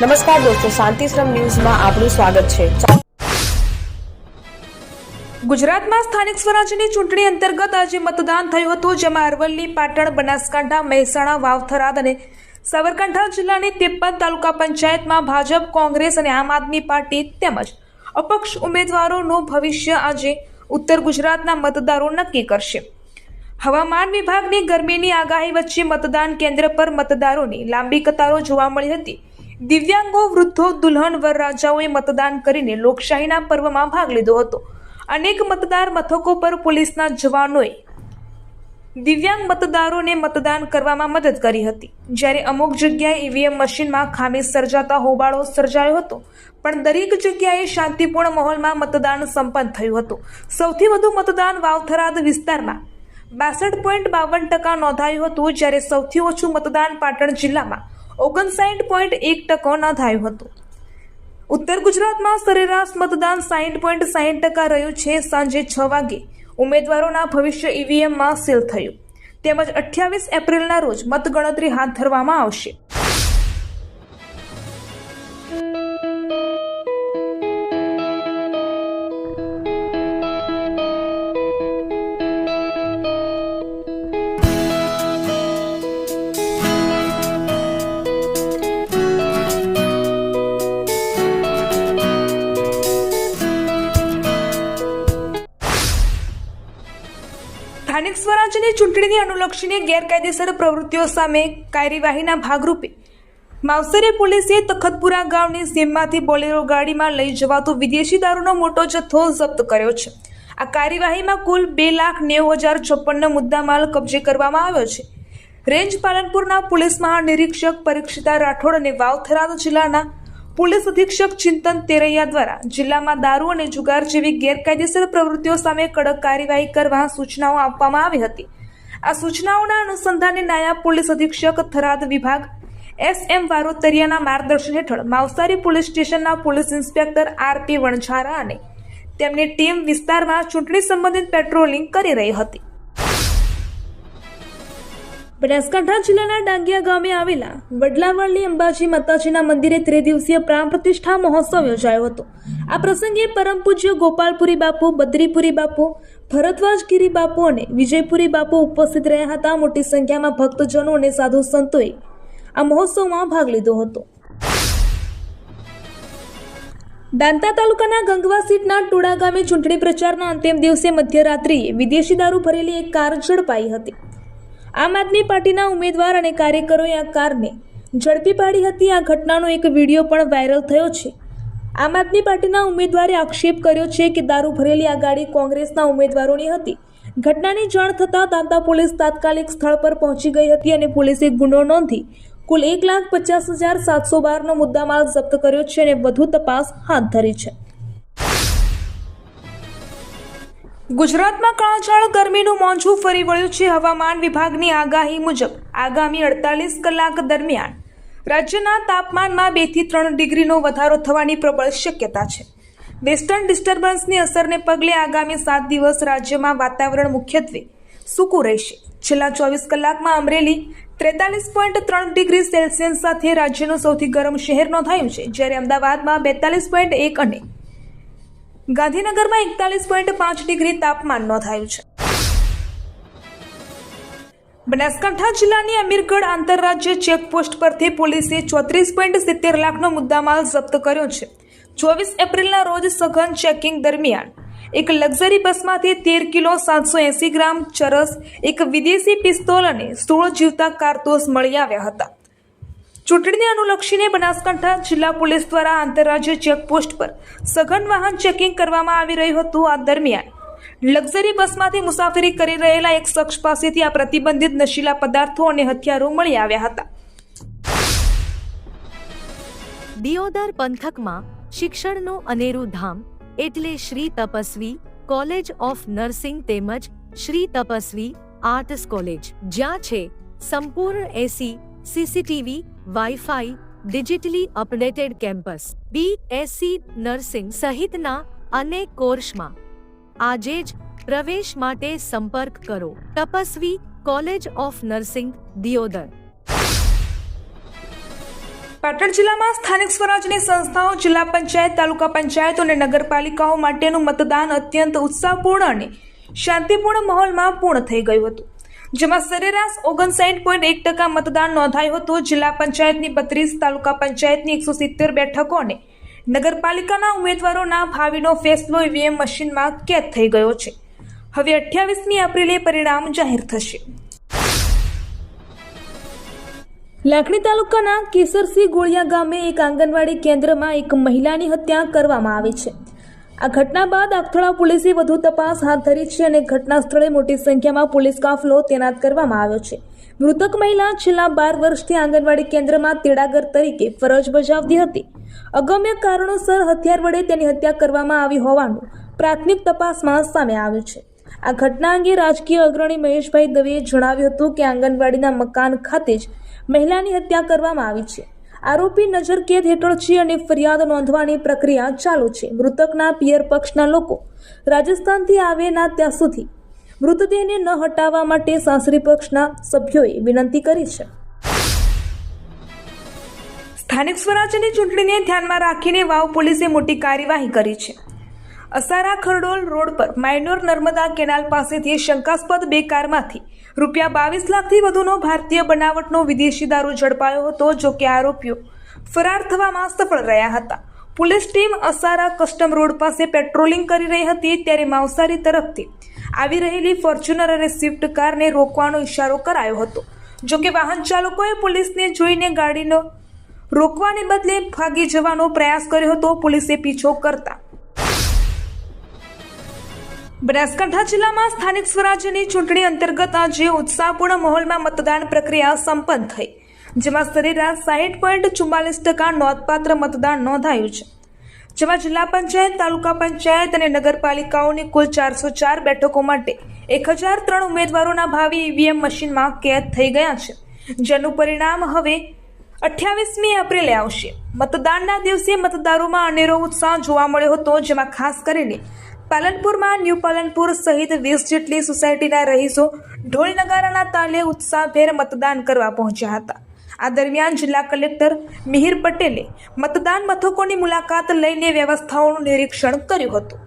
નમસ્કાર દોસ્તો, શાંતિશ્રમ ન્યૂઝમાં આપનું સ્વાગત છે। ગુજરાતમાં સ્થાનિક સ્વરાજ્યની ચૂંટણી અંતર્ગત આજે મતદાન થયું હતું, જેમાં અરવલ્લી, પાટણ, બનાસકાંઠા, મહેસાણા, વાવ-થરાદ અને સાબરકાંઠા જિલ્લાની 53 તાલુકા પંચાયતમાં ભાજપ, કોંગ્રેસ અને આમ આદમી પાર્ટી તેમજ અપક્ષ ઉમેદવારોનું ભવિષ્ય આજે ઉત્તર ગુજરાતના મતદારો નક્કી કરશે। હવામાન વિભાગની ગરમીની આગાહી વચ્ચે મતદાન કેન્દ્ર પર મતદારોની લાંબી કતારો જોવા મળી હતી। દિવ્યાંગો, વૃદ્ધો, દુલ્હન, વરરાજાઓએ મતદાન કરીને લોકશાહીના પર્વમાં ભાગ લીધો હતો। અનેક મતદાર મથકો પર પોલીસના જવાનોએ દિવ્યાંગ મતદારોને મતદાન કરવામાં મદદ કરી હતી, જ્યારે અમુક જગ્યાએ ઈવીએમ મશીનમાં ખામી સર્જાતા હોબાળો સર્જાયો હતો, પણ દરેક જગ્યાએ શાંતિપૂર્ણ માહોલમાં મતદાન સંપન્ન થયું હતું। સૌથી વધુ મતદાન વાવ-થરાદ વિસ્તારમાં 62.52% નોંધાયું હતું, જ્યારે સૌથી ઓછું મતદાન પાટણ જિલ્લામાં 59.1% નોંધાયું હતું। ઉત્તર ગુજરાતમાં સરેરાશ મતદાન 60.60% રહ્યું છે। સાંજે 6 વાગે ઉમેદવારોના ભવિષ્ય ઈવીએમમાં સીલ થયું, તેમજ 28 એપ્રિલના રોજ મતગણતરી હાથ ધરવામાં આવશે। સ્થાનિક સ્વરાજ્યની ચૂંટણીને અનુલક્ષીને ગેરકાયદેસર પ્રવૃત્તિઓ સામે કાર્યવાહીના ભાગરૂપે માવસરી પોલીસે તખતપુરા ગામની સીમમાંથી બોલેરો ગાડીમાં લઈ જવાતો વિદેશી દારૂનો મોટો જથ્થો જપ્ત કર્યો છે। આ કાર્યવાહીમાં કુલ 2,90,056 મુદ્દામાલ કબજે કરવામાં આવ્યો છે। રેન્જ પાલનપુરના પોલીસ મહાનિરીક્ષક પરીક્ષિતા રાઠોડ અને વાવ-થરાદ જિલ્લાના પોલીસ અધિક્ષક ચિંતન તેરૈયા દ્વારા જિલ્લામાં દારૂ અને જુગાર જેવી ગેરકાયદેસર પ્રવૃત્તિઓ સામે કડક કાર્યવાહી કરવા સૂચનાઓ આપવામાં આવી હતી। આ સૂચનાઓના અનુસંધાને નાયબ પોલીસ અધિક્ષક થરાદ વિભાગ SM વારોતરિયાના માર્ગદર્શન હેઠળ માવસારી પોલીસ સ્ટેશનના પોલીસ ઇન્સ્પેક્ટર RP વણઝારા અને તેમની ટીમ વિસ્તારમાં ચૂંટણી સંબંધિત પેટ્રોલિંગ કરી રહી હતી। બનાસકાંઠા જિલ્લાના ડાંગિયા ગામે આવેલા વડલાવાડની અંબાજી માતાજીના મંદિરે ત્રિદિવસીય પ્રાણ પ્રતિષ્ઠા મહોત્સવ યોજાયો હતો। આ પ્રસંગે પરમ પૂજ્ય ગોપાલપુરી બાપુ, બદ્રીપુરી બાપુ, ભરતવાજગીરી બાપુ અને વિજયપુરી બાપુ ઉપસ્થિત રહ્યા હતા। મોટી સંખ્યામાં ભક્તજનો અને સાધુ સંતોએ આ મહોત્સવમાં ભાગ લીધો હતો। દાંતા તાલુકાના ગંગવા સીટના ટોડા ગામે ચૂંટણી પ્રચારના અંતિમ દિવસે મધ્યરાત્રિએ વિદેશી દારૂ ભરેલી એક કાર ઝડપાઈ હતી। આમ આદમી પાર્ટીના ઉમેદવાર અને કાર્યકરોએ આ કારને ઝડપી પાડી હતી। આ ઘટનાનો એક વિડીયો પણ વાયરલ થયો છે। આમ આદમી પાર્ટીના ઉમેદવારે આક્ષેપ કર્યો છે કે દારૂ ભરેલી આ ગાડી કોંગ્રેસના ઉમેદવારોની હતી। ઘટનાની જાણ થતાં દાંતા પોલીસ તાત્કાલિક સ્થળ પર પહોંચી ગઈ હતી અને પોલીસે ગુનો નોંધી કુલ 1,50,712નો મુદ્દામાલ જપ્ત કર્યો છે અને વધુ તપાસ હાથ ધરી છે। ગુજરાતમાં કાળઝાળ ગરમીનું મોજું ફરી વળ્યું છે। હવામાન વિભાગની આગાહી મુજબ આગામી 48 કલાક દરમિયાન રાજ્યના તાપમાનમાં 2 થી 3 ડિગ્રીનો વધારો થવાની પ્રબળ શક્યતા છે। વેસ્ટર્ન ડિસ્ટર્બન્સની અસરને પગલે આગામી 7 દિવસ રાજ્યમાં વાતાવરણ મુખ્યત્વે સૂકું રહેશે। છેલ્લા 24 કલાકમાં અમરેલી 43.3 ડિગ્રી સેલ્સિયસ સાથે રાજ્યનું સૌથી ગરમ શહેર નોંધાયું છે, જ્યારે અમદાવાદમાં 42.1 અને ગાંધીનગરમાં 41.5 ડિગ્રી તાપમાન નોંધાયું છે। બનાસકાંઠા જિલ્લાની અમીરગઢ આંતરરાજ્ય ચેકપોસ્ટ પરથી પોલીસે 34.70 લાખનો મુદ્દામાલ જપ્ત કર્યો છે। 24 એપ્રિલના રોજ સઘન ચેકિંગ દરમિયાન એક લક્ઝરી બસમાંથી 13 કિલો 780 ગ્રામ ચરસ, એક વિદેશી પિસ્તોલ અને 16 જીવતા કારતૂસ મળી આવ્યા હતા। ચૂંટણીને અનુલક્ષીને બનાસકાંઠા જિલ્લા પોલીસ દ્વારા આંતરરાજ્ય ચેકપોસ્ટ પર સઘન વાહન ચેકિંગ કરવામાં આવી રહ્યું હતું। આ દરમિયાન લક્ઝરી બસમાંથી મુસાફરી કરી રહેલા એક શખ્સ પાસેથી આ પ્રતિબંધિત નશીલા પદાર્થો અને હથિયારો મળી આવ્યા હતા। દિયોદર પંથકમાં શિક્ષણનું અનેરું ધામ એટલે Shri Tapasvi college of nursing તેમજ શ્રી તપસ્વી આર્ટ્સ કોલેજ, જ્યાં છે સંપૂર્ણ AC, CCTV, વાઈફાઈ, ડિજિટલી અપડેટેડ કેમ્પસ, BSc નર્સિંગ સહિતના અનેક કોર્સમાં આજે જ પ્રવેશ માટે સંપર્ક કરો Tapasvi college of nursing Deodar. Patan જિલ્લામાં સ્થાનિક સ્વરાજની સંસ્થાઓ, જિલ્લા પંચાયત, તાલુકા પંચાયતો અને નગરપાલિકાઓ માટેનું મતદાન અત્યંત ઉત્સાહપૂર્ણ અને શાંતિપૂર્ણ માહોલમાં પૂર્ણ થઈ ગયું હતું, જેમાં સરેરાશ 59.1% મતદાન નોંધાયું હતું. જિલ્લા પંચાયતની 32, તાલુકા પંચાયતની 170 બેઠકો અને નગરપાલિકાના ઉમેદવારોના ભાવિનો ફેસલો ઈવીએમ મશીનમાં કેદ થઈ ગયો છે. હવે 28મી એપ્રિલે પરિણામ જાહેર થશે. લાખણી તાલુકાના કેસરસિંહ ગોળિયા ગામે એક આંગણવાડી કેન્દ્રમાં એક મહિલાની હત્યા કરવામાં આવી છે. આ ઘટના બાદ આખથળા પોલીસે વધુ તપાસ હાથ ધરી છે અને ઘટના સ્થળે મોટી સંખ્યામાં પોલીસ કાફલો તૈનાત કરવામાં આવ્યો છે. મૃતક મહિલા છેલ્લા 12 વર્ષથી આંગણવાડી કેન્દ્રમાં તેડાગર તરીકે ફરજ બજાવતી હતી. અગમ્ય કારણોસર હથિયાર વડે તેની હત્યા કરવામાં આવી હોવાનું પ્રાથમિક તપાસમાં સામે આવ્યું છે. આ ઘટના અંગે રાજકીય અગ્રણી મહેશભાઈ દવેએ જણાવ્યું હતું કે આંગણવાડીના મકાન ખાતે જ મહિલાની હત્યા કરવામાં આવી છે. આરોપી નજરકેદ હેઠળ છે અને ફરિયાદ નોંધવાની પ્રક્રિયા ચાલુ છે. મૃતકના પિયર પક્ષના લોકો રાજસ્થાનથી આવે ના ત્યાં સુધી મૃતદેહને ન હટાવવા માટે સાસરી પક્ષના સભ્યોએ વિનંતી કરી છે. સ્થાનિક સ્વરાજ્યની ચૂંટણીને ધ્યાનમાં રાખીને વાવ પોલીસે મોટી કાર્યવાહી કરી છે. અસારા ખરડોલ રોડ પર માઇનોર નર્મદા કેનાલ પાસેથી શંકાસ્પદ બે કારમાંથી ₹22 લાખથી વધુનો ભારતીય બનાવટનો વિદેશી દારૂ ઝડપાયો હતો. જો કે આરોપીઓ ફરાર થવામાં સફળ રહ્યા હતા. પોલીસ ટીમ અસારા કસ્ટમ રોડ પાસે પેટ્રોલિંગ કરી રહી હતી ત્યારે માવસારી તરફથી આવી રહેલી ફોર્ચ્યુનર અને સ્વિફ્ટ કારને રોકવાનો ઇશારો કરાયો હતો. જો કે વાહન ચાલકોએ પોલીસને જોઈને ગાડીનો રોકવાને બદલે ભાગી જવાનો પ્રયાસ કર્યો હતો. પોલીસે પીછો કરતા બનાસકાંઠા જિલ્લામાં સ્થાનિક સ્વરાજ્યની ચૂંટણી અંતર્ગત આજે ઉત્સાહપૂર્ણ માહોલમાં મતદાન પ્રક્રિયા સંપન્ન થઈ, જેમાં સરેરાશ 60.44% નોંધપાત્ર મતદાન નોંધાયું છે. જેમાં જિલ્લા પંચાયત, તાલુકા પંચાયત અને નગરપાલિકાઓની કુલ 404 બેઠકો માટે 1003 ઉમેદવારોના ભાવિ ઈવીએમ મશીનમાં કેદ થઈ ગયા છે, જેનું પરિણામ હવે 28મી એપ્રિલે આવશે. મતદાનના દિવસે મતદારોમાં અનેરો ઉત્સાહ જોવા મળ્યો હતો, જેમાં ખાસ કરીને પાલનપુરમાં ન્યૂ પાલનપુર સહિત 20 જેટલી સોસાયટીના રહીશો ઢોલ નગારાના તાલે ઉત્સાહભેર મતદાન કરવા પહોંચ્યા હતા. આ દરમિયાન જિલ્લા કલેક્ટર મિહિર પટેલે મતદાન મથકોની મુલાકાત લઈને વ્યવસ્થાઓનું નિરીક્ષણ કર્યું હતું.